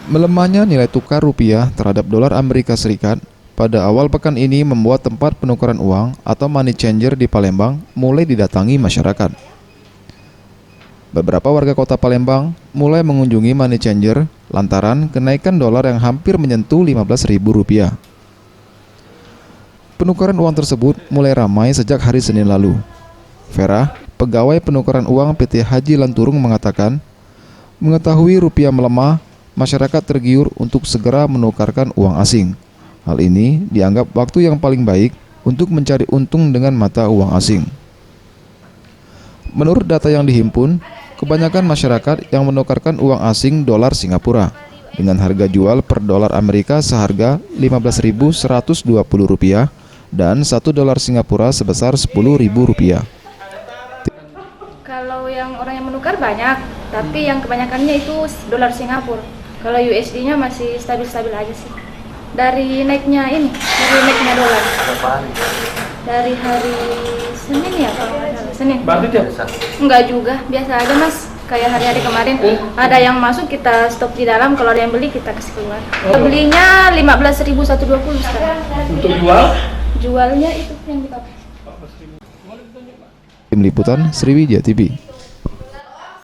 Melemahnya nilai tukar rupiah terhadap dolar Amerika Serikat pada awal pekan ini membuat tempat penukaran uang atau money changer di Palembang mulai didatangi masyarakat. Beberapa warga kota Palembang mulai mengunjungi money changer lantaran kenaikan dolar yang hampir menyentuh Rp15.000. Penukaran uang tersebut mulai ramai sejak hari Senin lalu. Vera, pegawai penukaran uang PT Haji Lanturung mengatakan, mengetahui rupiah melemah, masyarakat tergiur untuk segera menukarkan uang asing. Hal ini dianggap waktu yang paling baik untuk mencari untung dengan mata uang asing. Menurut data yang dihimpun, kebanyakan masyarakat yang menukarkan uang asing dolar Singapura dengan harga jual per dolar Amerika seharga Rp15.120 dan 1 dolar Singapura sebesar Rp10.000. Kalau yang orang yang menukar banyak, tapi yang kebanyakannya itu dolar Singapura. Kalau USD-nya masih stabil-stabil aja sih. Dari naiknya dolar. Dari hari Senin ya kalau nggak salah. Senin. Enggak juga, biasa aja mas. Kayak hari-hari kemarin ada yang masuk kita stop di dalam, kalau ada yang beli kita kasih keluar. Belinya 15.120 sekarang. Untuk jual? Jualnya itu yang dipakai. Tim Liputan Sriwijaya TV.